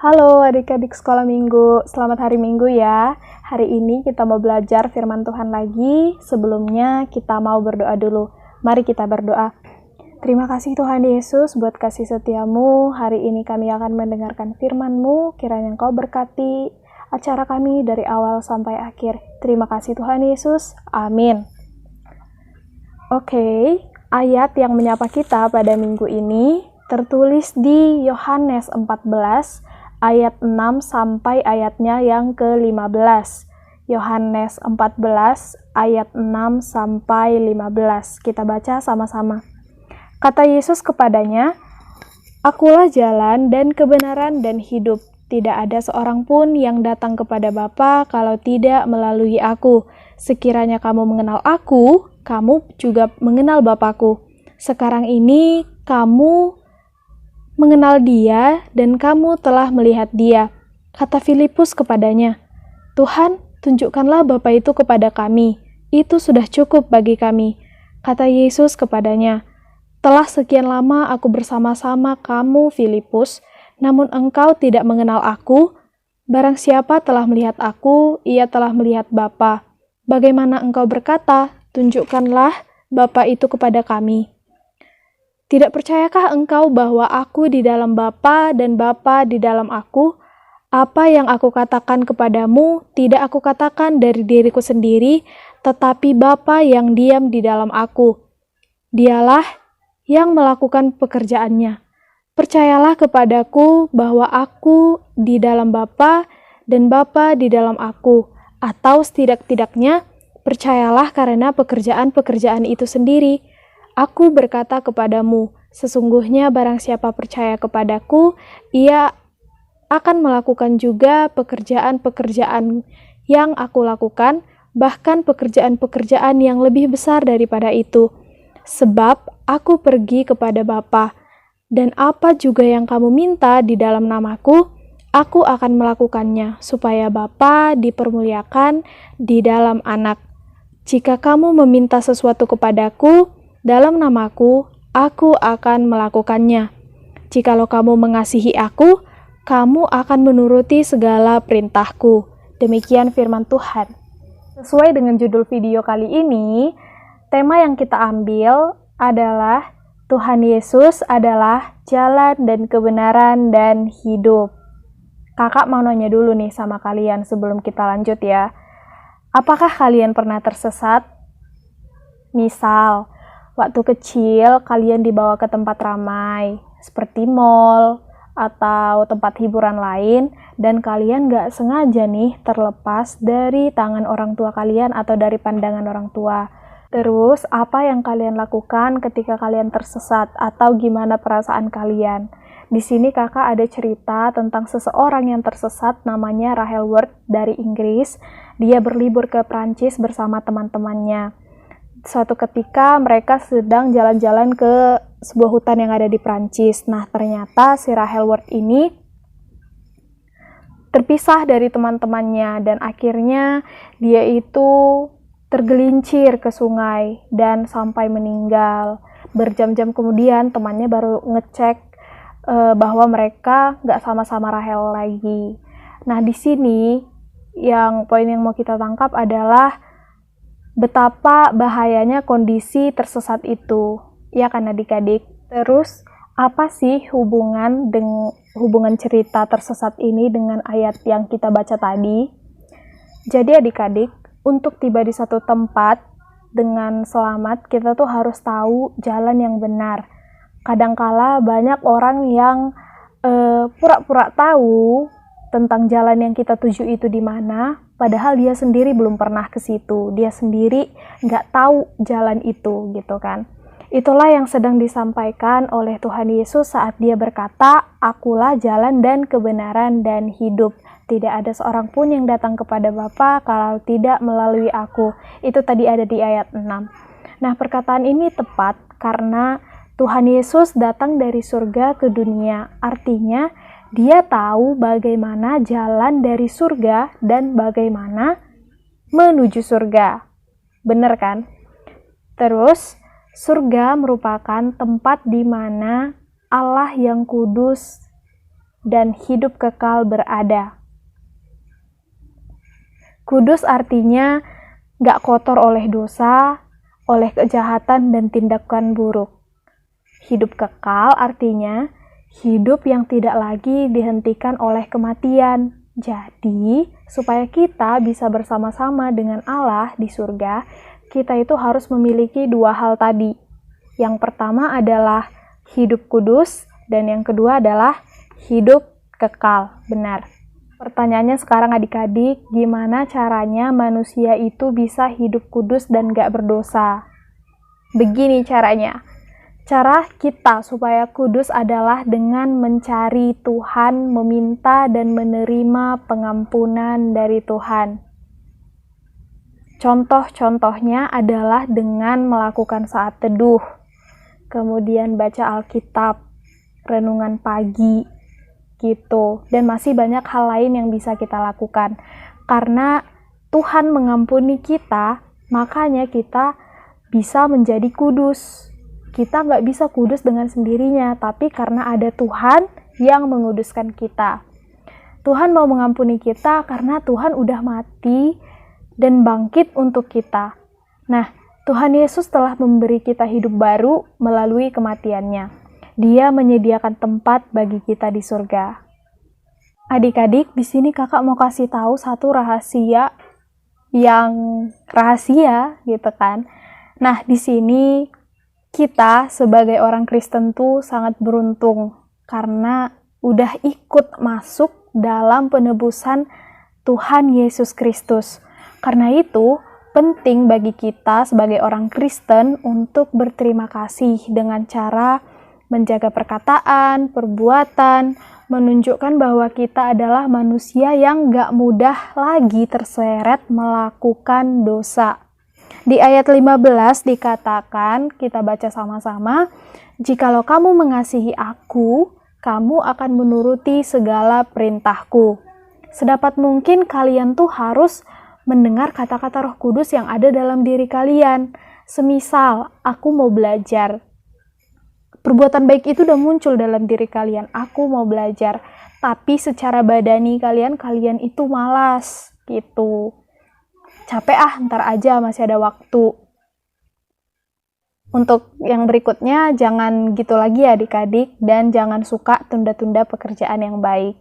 Halo adik-adik sekolah minggu, selamat hari minggu ya. Hari ini kita mau belajar firman Tuhan lagi. Sebelumnya kita mau berdoa dulu. Mari kita berdoa. Terima kasih Tuhan Yesus buat kasih setiamu. Hari ini kami akan mendengarkan firman-Mu. Kiranya Engkau berkati acara kami dari awal sampai akhir. Terima kasih Tuhan Yesus. Amin. Oke, ayat yang menyapa kita pada minggu ini tertulis di Yohanes 14 ayat 6 sampai ayatnya yang ke-15. Yohanes 14 ayat 6 sampai 15. Kita baca sama-sama. Kata Yesus kepadanya, "Akulah jalan dan kebenaran dan hidup. Tidak ada seorang pun yang datang kepada Bapa kalau tidak melalui aku. Sekiranya kamu mengenal aku, kamu juga mengenal Bapa-Ku. Sekarang ini kamu mengenal Dia dan kamu telah melihat Dia." Kata Filipus kepadanya, "Tuhan, tunjukkanlah Bapa itu kepada kami. Itu sudah cukup bagi kami." Kata Yesus kepadanya, "Telah sekian lama aku bersama-sama kamu, Filipus, namun engkau tidak mengenal aku. Barang siapa telah melihat aku, ia telah melihat Bapa. Bagaimana engkau berkata, tunjukkanlah Bapa itu kepada kami? Tidak percayakah engkau bahwa aku di dalam Bapa dan Bapa di dalam aku? Apa yang aku katakan kepadamu, tidak aku katakan dari diriku sendiri, tetapi Bapa yang diam di dalam aku. Dialah yang melakukan pekerjaannya. Percayalah kepadaku bahwa aku di dalam Bapa dan Bapa di dalam aku, atau setidak-tidaknya percayalah karena pekerjaan-pekerjaan itu sendiri. Aku berkata kepadamu, sesungguhnya barang siapa percaya kepadaku, ia akan melakukan juga pekerjaan-pekerjaan yang aku lakukan, bahkan pekerjaan-pekerjaan yang lebih besar daripada itu. Sebab aku pergi kepada Bapa, dan apa juga yang kamu minta di dalam namaku, aku akan melakukannya, supaya Bapa dipermuliakan di dalam Anak. Jika kamu meminta sesuatu kepadaku dalam namaku, aku akan melakukannya. Jikalau kamu mengasihi aku, kamu akan menuruti segala perintahku." Demikian firman Tuhan. Sesuai dengan judul video kali ini, tema yang kita ambil adalah Tuhan Yesus adalah jalan dan kebenaran dan hidup. Kakak mau nanya dulu nih sama kalian sebelum kita lanjut ya. Apakah kalian pernah tersesat? Misal, waktu kecil kalian dibawa ke tempat ramai, seperti mall atau tempat hiburan lain, dan kalian gak sengaja nih terlepas dari tangan orang tua kalian atau dari pandangan orang tua. Terus, apa yang kalian lakukan ketika kalian tersesat atau gimana perasaan kalian? Di sini kakak ada cerita tentang seseorang yang tersesat namanya Rahel Ward dari Inggris. Dia berlibur ke Prancis bersama teman-temannya. Suatu ketika mereka sedang jalan-jalan ke sebuah hutan yang ada di Prancis. Nah, ternyata si Rahel Ward ini terpisah dari teman-temannya dan akhirnya dia itu tergelincir ke sungai dan sampai meninggal. Berjam-jam kemudian temannya baru ngecek bahwa mereka nggak sama-sama Rahel lagi. Nah, di sini poin yang mau kita tangkap adalah betapa bahayanya kondisi tersesat itu, ya kan adik-adik? Terus, apa sih hubungan cerita tersesat ini dengan ayat yang kita baca tadi? Jadi adik-adik, untuk tiba di satu tempat dengan selamat, kita tuh harus tahu jalan yang benar. Kadangkala banyak orang yang pura-pura tahu tentang jalan yang kita tuju itu di mana, padahal dia sendiri belum pernah ke situ. Dia sendiri nggak tahu jalan itu, gitu kan. Itulah yang sedang disampaikan oleh Tuhan Yesus saat dia berkata, "Akulah jalan dan kebenaran dan hidup. Tidak ada seorang pun yang datang kepada Bapa kalau tidak melalui aku." Itu tadi ada di ayat 6. Nah, perkataan ini tepat karena Tuhan Yesus datang dari surga ke dunia. Artinya, dia tahu bagaimana jalan dari surga dan bagaimana menuju surga. Benar kan? Terus, surga merupakan tempat di mana Allah yang kudus dan hidup kekal berada. Kudus artinya gak kotor oleh dosa, oleh kejahatan dan tindakan buruk. Hidup kekal artinya hidup yang tidak lagi dihentikan oleh kematian. Jadi, supaya kita bisa bersama-sama dengan Allah di surga, kita itu harus memiliki dua hal tadi. Yang pertama adalah hidup kudus, dan yang kedua adalah hidup kekal. Benar. Pertanyaannya sekarang adik-adik, gimana caranya manusia itu bisa hidup kudus dan gak berdosa? Begini caranya. Cara kita supaya kudus adalah dengan mencari Tuhan, meminta dan menerima pengampunan dari Tuhan. Contoh-contohnya adalah dengan melakukan saat teduh, kemudian baca Alkitab, renungan pagi, gitu. Dan masih banyak hal lain yang bisa kita lakukan. Karena Tuhan mengampuni kita, makanya kita bisa menjadi kudus. Kita nggak bisa kudus dengan sendirinya, tapi karena ada Tuhan yang menguduskan kita. Tuhan mau mengampuni kita karena Tuhan udah mati dan bangkit untuk kita. Nah, Tuhan Yesus telah memberi kita hidup baru melalui kematiannya. Dia menyediakan tempat bagi kita di surga. Adik-adik, di sini kakak mau kasih tahu satu rahasia yang rahasia gitu kan. Nah, di sini kita sebagai orang Kristen tuh sangat beruntung karena udah ikut masuk dalam penebusan Tuhan Yesus Kristus. Karena itu, penting bagi kita sebagai orang Kristen untuk berterima kasih dengan cara menjaga perkataan, perbuatan, menunjukkan bahwa kita adalah manusia yang gak mudah lagi terseret melakukan dosa. Di ayat 15 dikatakan, kita baca sama-sama, "Jikalau kamu mengasihi aku, kamu akan menuruti segala perintahku." Sedapat mungkin kalian tuh harus mendengar kata-kata Roh Kudus yang ada dalam diri kalian. Semisal, aku mau belajar. Perbuatan baik itu udah muncul dalam diri kalian. Aku mau belajar. Tapi secara badani kalian itu malas, gitu. Capek ntar aja, masih ada waktu. Untuk yang berikutnya, jangan gitu lagi ya adik-adik, dan jangan suka tunda-tunda pekerjaan yang baik.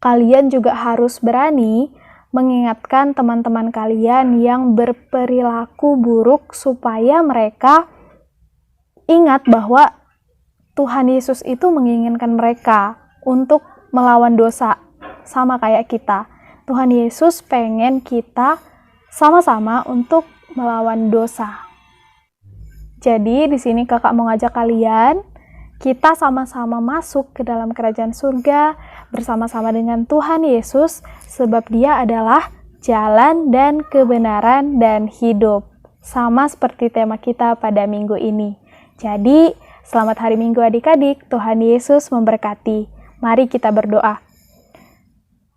Kalian juga harus berani mengingatkan teman-teman kalian yang berperilaku buruk supaya mereka ingat bahwa Tuhan Yesus itu menginginkan mereka untuk melawan dosa, sama kayak kita. Tuhan Yesus pengen kita sama-sama untuk melawan dosa. Jadi di sini kakak mau ngajak kalian, kita sama-sama masuk ke dalam kerajaan surga bersama-sama dengan Tuhan Yesus, sebab Dia adalah jalan dan kebenaran dan hidup. Sama seperti tema kita pada minggu ini. Jadi, selamat hari Minggu adik-adik, Tuhan Yesus memberkati. Mari kita berdoa.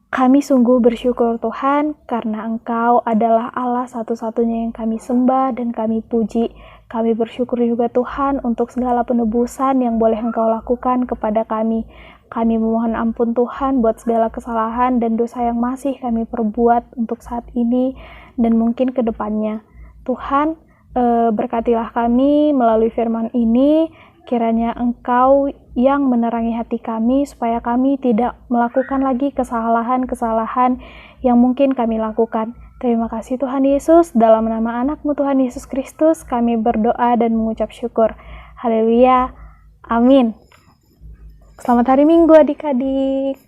Kami sungguh bersyukur Tuhan, karena Engkau adalah Allah satu-satunya yang kami sembah dan kami puji. Kami bersyukur juga Tuhan untuk segala penebusan yang boleh Engkau lakukan kepada kami. Kami memohon ampun Tuhan buat segala kesalahan dan dosa yang masih kami perbuat untuk saat ini dan mungkin ke depannya. Tuhan, berkatilah kami melalui firman ini, kiranya Engkau yang menerangi hati kami supaya kami tidak melakukan lagi kesalahan-kesalahan yang mungkin kami lakukan. Terima kasih Tuhan Yesus, dalam nama anak-Mu Tuhan Yesus Kristus kami berdoa dan mengucap syukur. Haleluya, amin. Selamat hari Minggu adik-adik.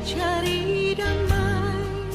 Cari damai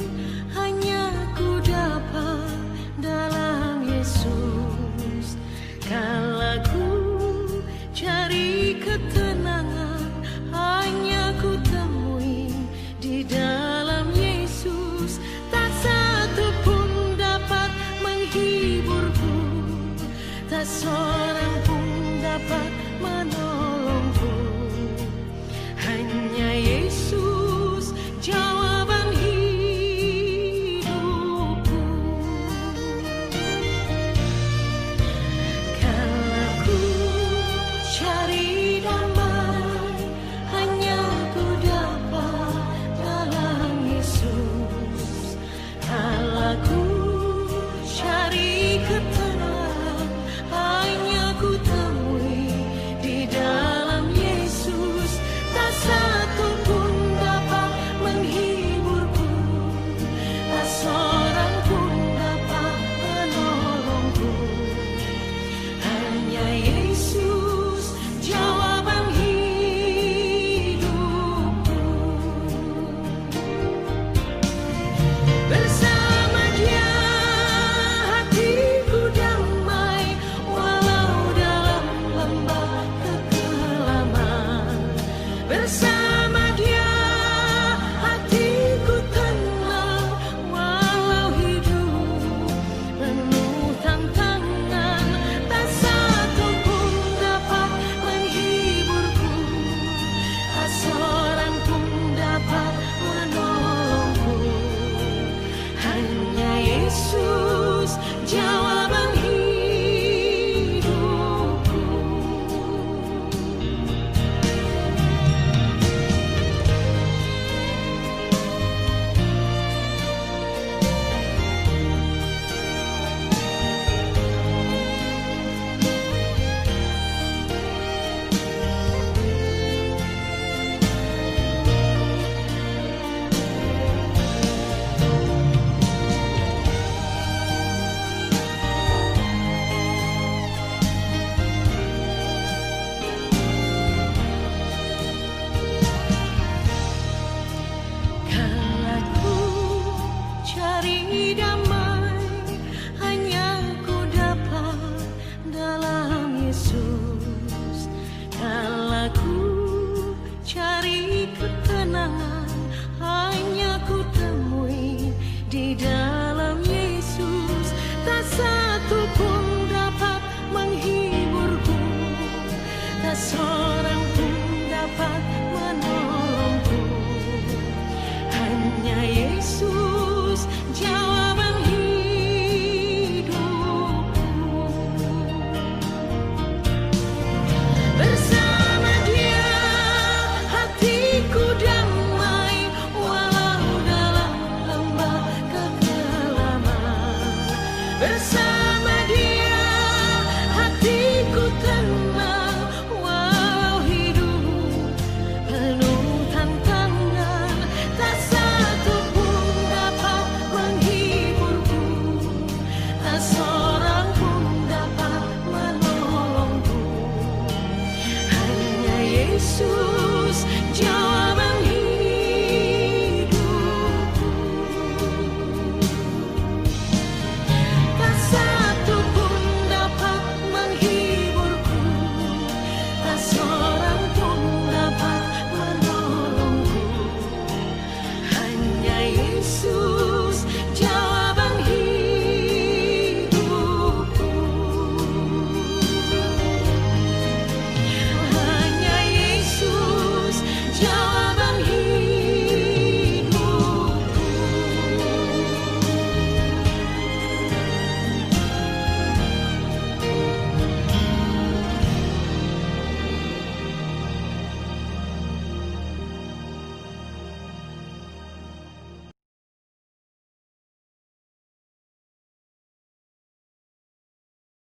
Yesus,